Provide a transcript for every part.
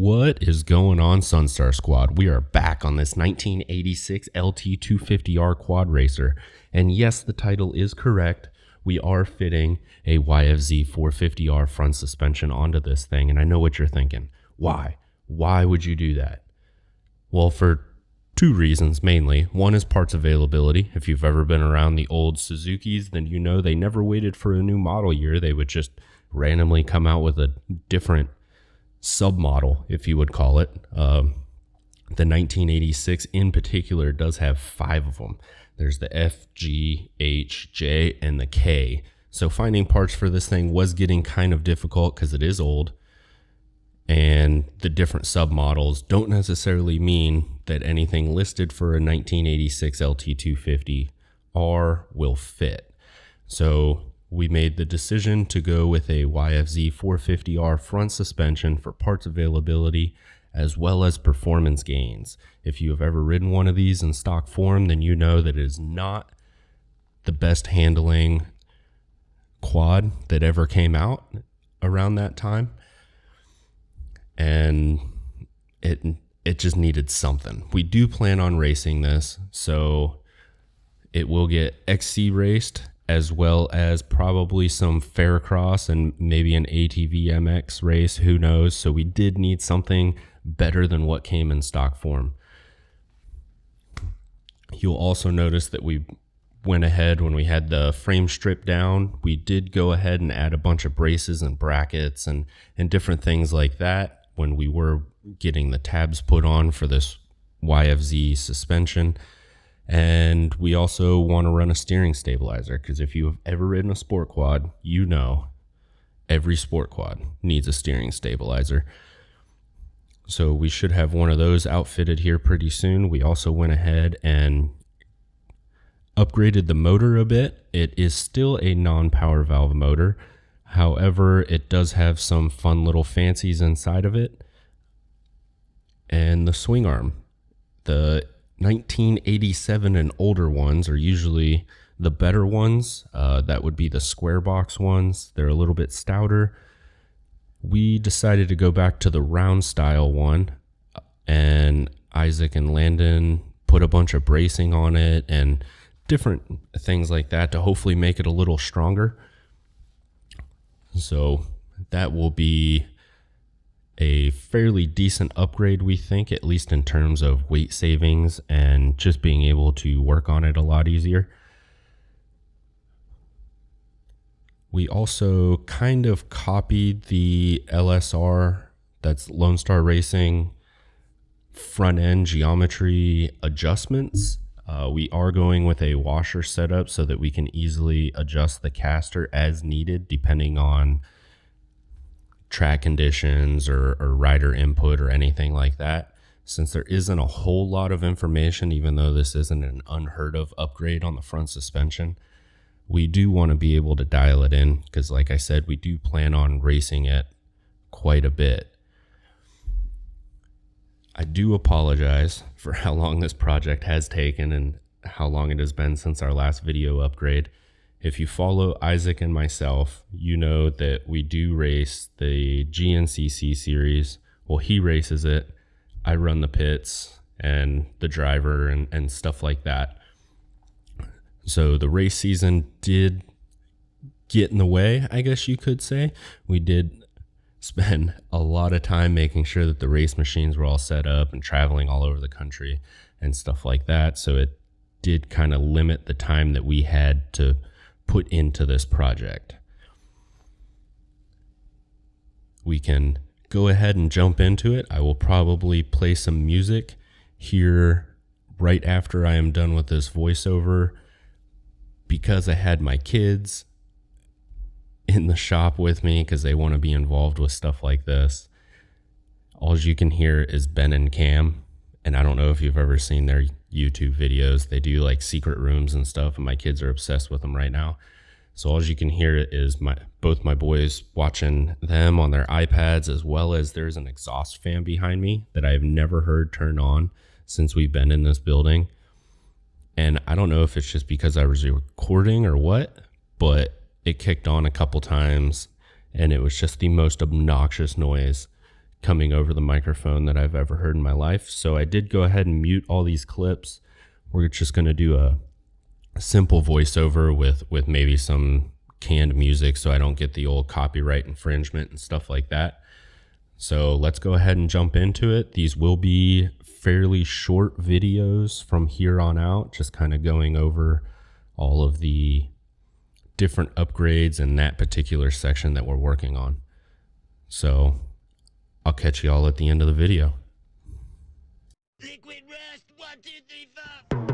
What is going on, Sunstar Squad? We are back on this 1986 LT250R quad racer. And yes, the title is correct. We are fitting a YFZ 450R front suspension onto this thing. And I know what you're thinking. Why? Why would you do that? Well, for two reasons mainly. One is parts availability. If you've ever been around the old Suzukis, then you know they never waited for a new model year. They would just randomly come out with a different submodel, if you would call it. The 1986 in particular does have 5 of them. There's the F, G, H, J, and the K. So finding parts for this thing was getting kind of difficult because it is old. And the different submodels don't necessarily mean that anything listed for a 1986 LT250R will fit. So we made the decision to go with a YFZ 450R front suspension for parts availability as well as performance gains. If you have ever ridden one of these in stock form, then you know that it is not the best handling quad that ever came out around that time. And it just needed something. We do plan on racing this, so it will get XC raced, as well as probably some Faircross and maybe an ATV MX race, who knows. So we did need something better than what came in stock form. You'll also notice that we went ahead when we had the frame stripped down. We did go ahead and add a bunch of braces and brackets and different things like that when we were getting the tabs put on for this YFZ suspension. And we also want to run a steering stabilizer, because if you have ever ridden a sport quad, you know every sport quad needs a steering stabilizer. So we should have one of those outfitted here pretty soon. We also went ahead and upgraded the motor a bit. It is still a non-power valve motor. However, it does have some fun little fancies inside of it. And the swing arm. The 1987 and older ones are usually the better ones. That would be the square box ones. They're a little bit stouter. We decided to go back to the round style one, and Isaac and Landon put a bunch of bracing on it and different things like that to hopefully make it a little stronger. So that will be a fairly decent upgrade, we think, at least in terms of weight savings and just being able to work on it a lot easier. We also kind of copied the LSR, that's Lone Star Racing, front end geometry adjustments. We are going with a washer setup so that we can easily adjust the caster as needed depending on track conditions or rider input or anything like that. Since there isn't a whole lot of information, even though this isn't an unheard of upgrade on the front suspension, we do want to be able to dial it in, because like I said, we do plan on racing it quite a bit. I do apologize for how long this project has taken and how long it has been since our last video upgrade. If you follow Isaac and myself, you know that we do race the GNCC series. Well, he races it. I run the pits and the driver and stuff like that. So the race season did get in the way, I guess you could say. We did spend a lot of time making sure that the race machines were all set up and traveling all over the country and stuff like that. So it did kind of limit the time that we had to put into this project. We can go ahead and jump into it. I will probably play some music here right after I am done with this voiceover, because I had my kids in the shop with me because they want to be involved with stuff like this. All you can hear is Ben and Cam, and I don't know if you've ever seen their YouTube videos. They do like secret rooms and stuff, and my kids are obsessed with them right now. So all you can hear is both my boys watching them on their iPads, as well as there's an exhaust fan behind me that I've never heard turn on since we've been in this building. And I don't know if it's just because I was recording or what, but it kicked on a couple times and it was just the most obnoxious noise coming over the microphone that I've ever heard in my life. So I did go ahead and mute all these clips. We're just going to do a simple voiceover with maybe some canned music so I don't get the old copyright infringement and stuff like that. So let's go ahead and jump into it. These will be fairly short videos from here on out, just kind of going over all of the different upgrades in that particular section that we're working on. So I'll catch you all at the end of the video. Liquid Rust, 1, 2, 3, 5.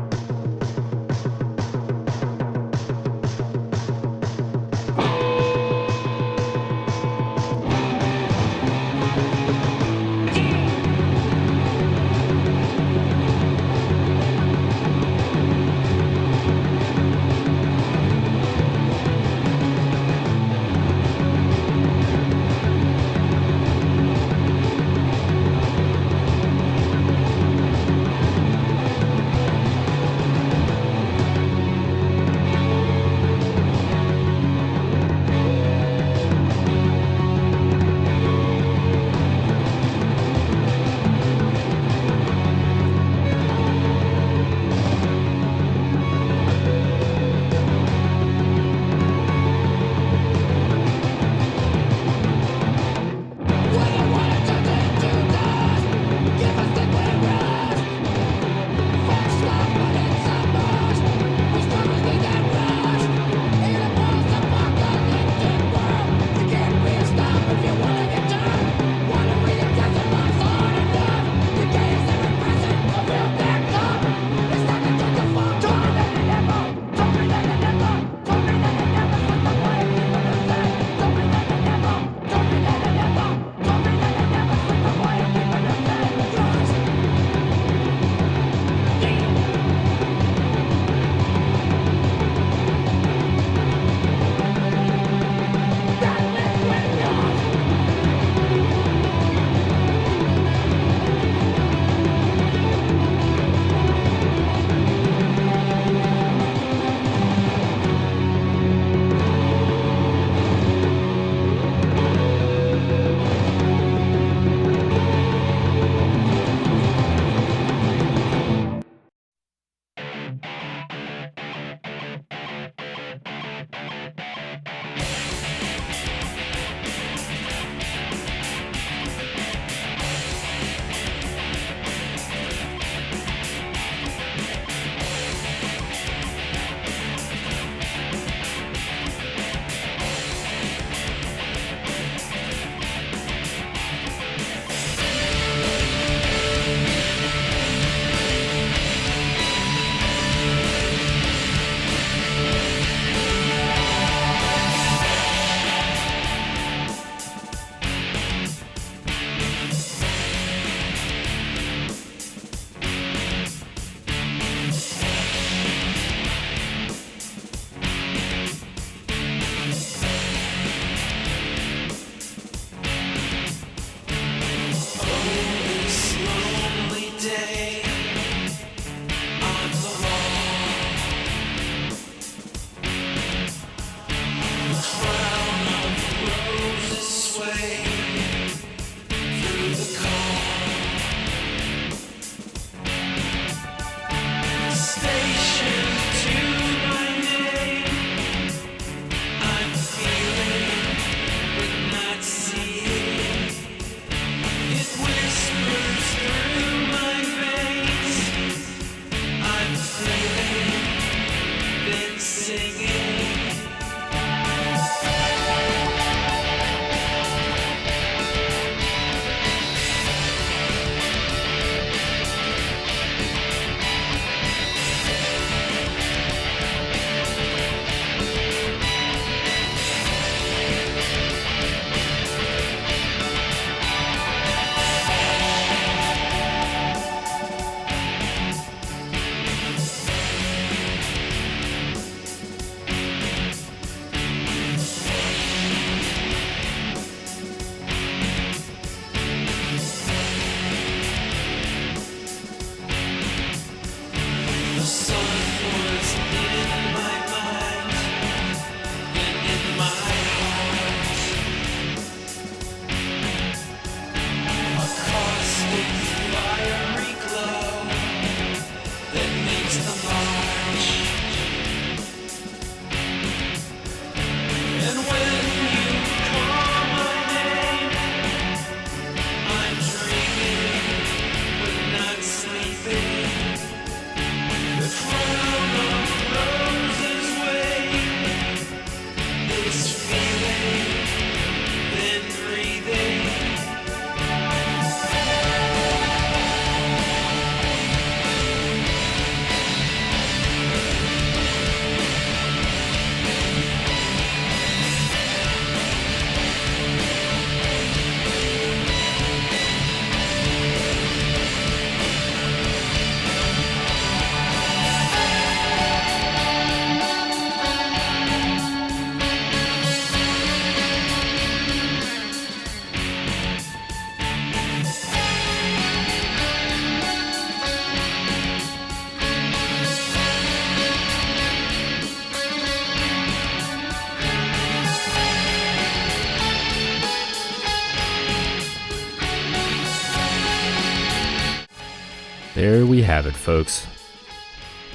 There we have it, folks.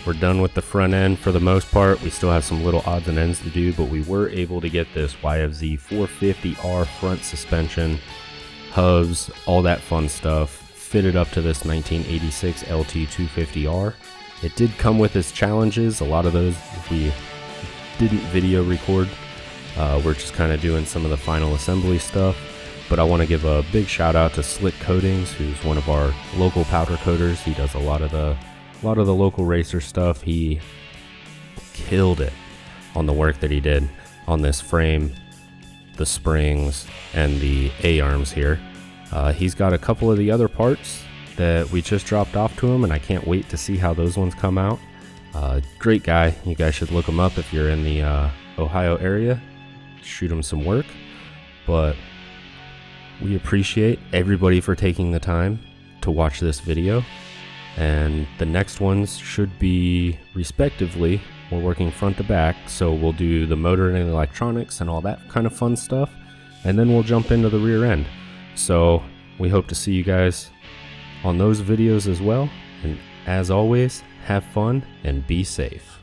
We're done with the front end for the most part. We still have some little odds and ends to do, but we were able to get this YFZ 450R front suspension, hubs, all that fun stuff, fitted up to this 1986 LT250R. It did come with its challenges. A lot of those we didn't video record. We're just kind of doing some of the final assembly stuff. But I want to give a big shout out to Slick Coatings, who's one of our local powder coaters. He does a lot of the local racer stuff. He killed it on the work that he did on this frame, the springs, and the A-arms here. He's got a couple of the other parts that we just dropped off to him, and I can't wait to see how those ones come out. Great guy. You guys should look him up if you're in the Ohio area. Shoot him some work. But we appreciate everybody for taking the time to watch this video. And the next ones should be, respectively, we're working front to back, so we'll do the motor and electronics and all that kind of fun stuff, and then we'll jump into the rear end. So we hope to see you guys on those videos as well, and as always, have fun and be safe.